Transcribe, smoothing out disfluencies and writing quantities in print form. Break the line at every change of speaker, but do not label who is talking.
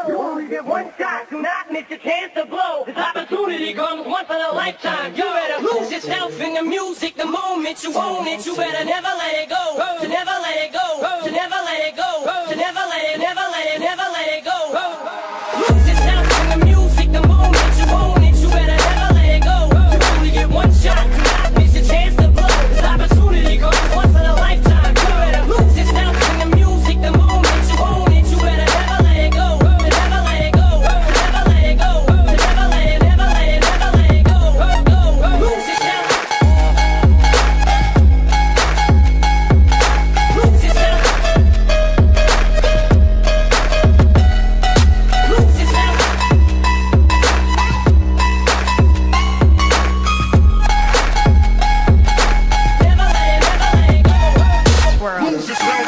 You only get one shot, do not miss your chance to blow. This opportunity comes once in a lifetime. You better lose yourself in the music the moment you own it. You better never let it go, to never let it go, to never let it go, to never let it, never let it, never let it go. Lose yourself in the music the moment you own it. You better never let it go. You only get one shot, do not miss your chance to blow. This opportunity comes once in a lifetime. You better lose yourself in the music the moment you own it. You better never let it go, to never let it go, to never let it go, to never let it, never let it, never let it go. Lose yourself. Lose yourself. Lose yourself. Never let it go. Lose yourself.